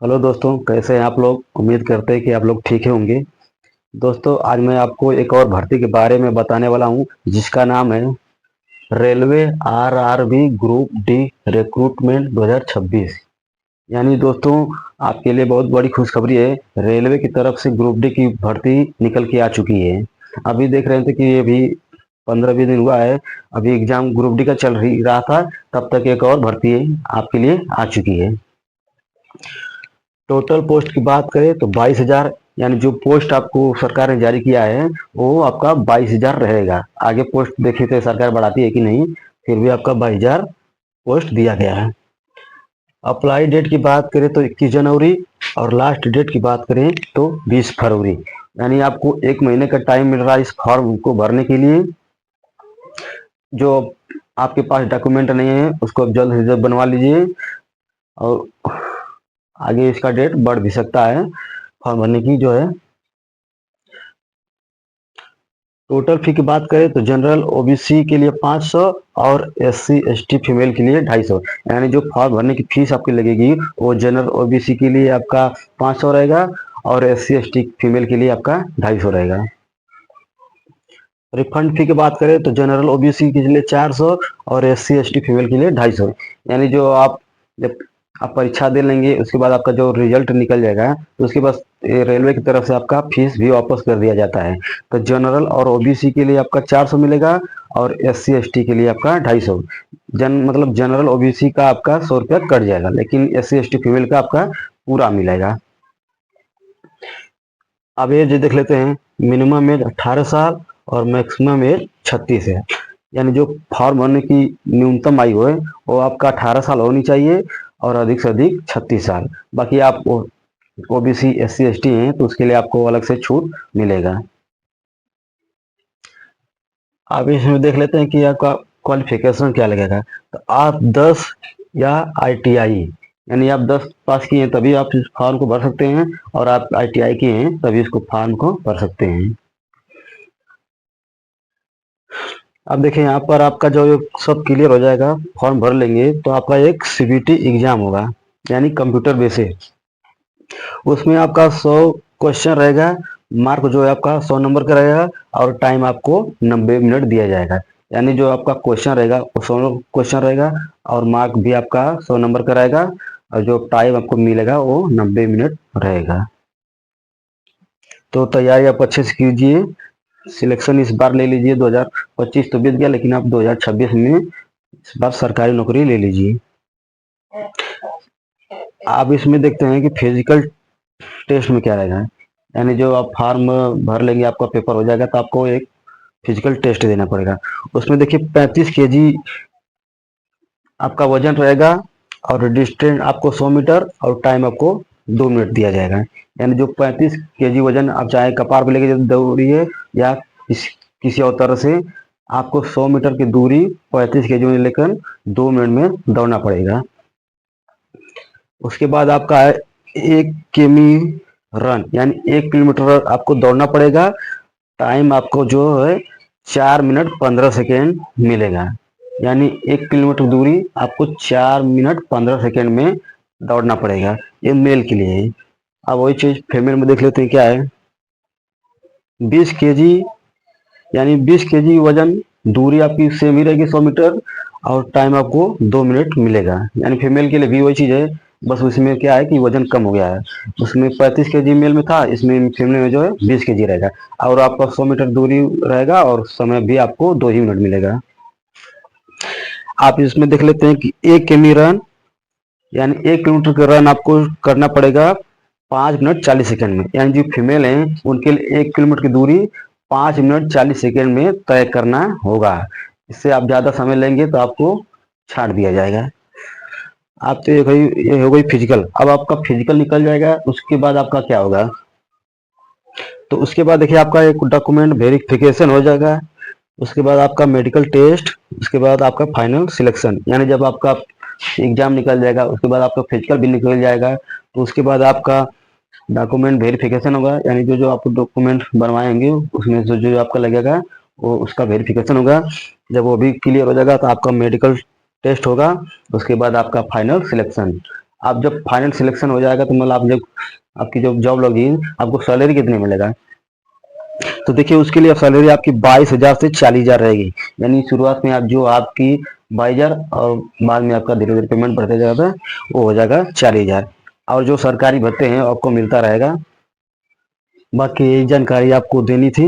Hello दोस्तों, कैसे हैं आप लोग। उम्मीद करते हैं कि आप लोग ठीक ही होंगे। दोस्तों, आज मैं आपको एक और भर्ती के बारे में बताने वाला हूं, जिसका नाम है railway RRB group D recruitment 2026। यानी दोस्तों, आपके लिए बहुत बड़ी खुशखबरी है। रेलवे की तरफ से ग्रुप डी की भर्ती निकल के आ चुकी है। अभी देख रहे थे कि ये भी 15-20 दिन हुआ है। अभी एग्जाम ग्रुप डी का चल ही रहा था, तब तक एक और भर्ती आपके लिए आ चुकी है। टोटल पोस्ट की बात करें तो 22,000, यानी जो पोस्ट आपको सरकार ने जारी किया है वो आपका 22,000 रहेगा। आगे पोस्ट देखिए तो सरकार बढ़ाती है कि नहीं, फिर भी आपका 22,000 पोस्ट दिया गया है। अप्लाई डेट की बात करें तो 21 जनवरी और लास्ट डेट की बात करें तो 20 फरवरी। यानी आपको एक महीने का टाइम मिल रहा है इस फॉर्म को भरने के लिए। जो आपके पास डॉक्यूमेंट नहीं है उसको आप जल्द से जल्द बनवा लीजिए, और आगे इसका डेट बढ़ भी सकता है फॉर्म भरने की जो है। टोटल फी की बात करें तो जनरल ओबीसी के लिए 500 और एससी एसटी फीमेल के लिए 250। यानी जो फॉर्म भरने की फीस आपकी लगेगी वो जनरल ओबीसी के लिए आपका 500 रहेगा, और एससी एसटी फीमेल के लिए आपका 250 रहेगा। रिफंड फी की बात करें तो जनरल ओबीसी के लिए 400 और एससी एसटी फीमेल के लिए 250। यानी जो आप जब आप परीक्षा दे लेंगे उसके बाद आपका जो रिजल्ट निकल जाएगा तो उसके बाद रेलवे की तरफ से आपका फीस भी वापस कर दिया जाता है। तो जनरल और ओबीसी के लिए आपका 400 मिलेगा, और एससी एसटी के लिए आपका 250। मतलब जनरल ओबीसी का आपका 100 रुपया कट जाएगा, लेकिन एससी एसटी फीमेल का आपका पूरा मिलेगा। अब एज देख लेते हैं। मिनिमम एज 18 साल और मैक्सिमम एज 36 है। यानी जो फॉर्म भरने की न्यूनतम आयु है वो आपका 18 साल होनी चाहिए, और अधिक से अधिक 36 साल। बाकी आप ओबीसी एससी एसटी हैं तो उसके लिए आपको अलग से छूट मिलेगा। अब इसमें देख लेते हैं कि आपका क्वालिफिकेशन क्या लगेगा। तो आप 10 या आईटीआई, यानी आप 10 पास किए हैं तभी आप इस फॉर्म को भर सकते हैं, और आप आईटीआई किए हैं तभी इसको फॉर्म को भर सकते हैं। अब देखिए यहाँ पर आपका जो ये सब क्लियर हो जाएगा, फॉर्म भर लेंगे तो आपका एक सीबीटी एग्जाम होगा, यानी कंप्यूटर बेसिस। उसमें आपका 100 क्वेश्चन रहेगा। मार्क जो है आपका 100 नंबर का रहेगा, और टाइम आपको 90 मिनट दिया जाएगा। यानी जो आपका क्वेश्चन रहेगा वो 100 क्वेश्चन रहेगा, और मार्क भी आपका 100 नंबर का रहेगा, और जो टाइम आपको मिलेगा वो 90 मिनट रहेगा। तो तैयारी आप अच्छे से कीजिए। सिलेक्शन इस बार ले लीजिए। 2025 तो बीत गया, लेकिन आप 2026 में इस बार सरकारी नौकरी ले लीजिए। आप इसमें देखते हैं कि फिजिकल टेस्ट में क्या रहेगा। यानी जो आप फॉर्म भर लेंगे, आपका पेपर हो जाएगा तो आपको एक फिजिकल टेस्ट देना पड़ेगा। उसमें देखिए 35 kg आपका वजन रहेगा, और डिस्टेंस आपको 100 मीटर, और टाइम आपको 2 मिनट दिया जाएगा। यानी जो 35 kg वजन आप चाहे कपार पे लेके दौड़िए, या किसी और तरह से आपको 100 मीटर की दूरी 35 kg में लेकर 2 मिनट में दौड़ना पड़ेगा। उसके बाद आपका है 1 किमी रन, यानी 1 किलोमीटर आपको दौड़ना पड़ेगा। टाइम आपको जो है 4 मिनट 15 सेकेंड मिलेगा। यानी 1 किलोमीटर दूरी आपको 4 मिनट 15 सेकेंड में दौड़ना पड़ेगा। ये मेल के लिए है। अब वही चीज फीमेल में देख लेते हैं क्या है। 20 kg, यानी 20 kg वजन, दूरी आपकी सेम ही रहेगी 100 मीटर, और टाइम आपको 2 मिनट मिलेगा। यानी फीमेल के लिए भी वही चीज है, बस उसमें क्या है कि वजन कम हो गया है। उसमें 35 kg मेल में था, इसमें फीमेल में जो है 20 kg रहेगा, और आपका 100 मीटर दूरी रहेगा, और समय भी आपको 2 ही मिनट मिलेगा। आप इसमें देख लेते हैं कि 1 किमी रन, यानी 1 किलोमीटर का रन आपको करना पड़ेगा 5 मिनट 40 सेकेंड में। यानी जो फीमेल है उनके लिए 1 किलोमीटर की दूरी 5 मिनट 40 सेकेंड में तय करना होगा। इससे आप ज्यादा समय लेंगे तो आपको छाट दिया जाएगा। आप तो ये हो गई फिजिकल। अब आपका फिजिकल निकल जाएगा, उसके बाद आपका क्या होगा। तो उसके बाद देखिए आपका एक डॉक्यूमेंट वेरिफिकेशन हो जाएगा। उसके बाद आपका मेडिकल टेस्ट, उसके बाद आपका फाइनल सिलेक्शन। यानी जब आपका एग्जाम निकल जाएगा उसके बाद आपका फिजिकल भी निकल जाएगा, तो उसके बाद आपका डॉक्यूमेंट वेरिफिकेशन होगा। यानी जो जो आप डॉक्यूमेंट बनवाएंगे उसमें से जो आपका लगेगा वो उसका वेरिफिकेशन होगा। जब वो भी क्लियर हो जाएगा तो आपका मेडिकल टेस्ट होगा। उसके बाद आपका फाइनल सिलेक्शन। आप जब फाइनल सिलेक्शन हो जाएगा तो मतलब आप जब आपकी जब जॉब लगी आपको सैलरी कितने मिलेगा। तो देखिए उसके लिए सैलरी आपकी 22,000 से 40,000 रहेगी। यानी शुरुआत में आप जो आपकी 22,000 और बाद में आपका धीरे धीरे पेमेंट बढ़ते जाएगा, वो हो जाएगा 40,000। और जो सरकारी भत्ते हैं आपको मिलता रहेगा। बाकी यही जानकारी आपको देनी थी।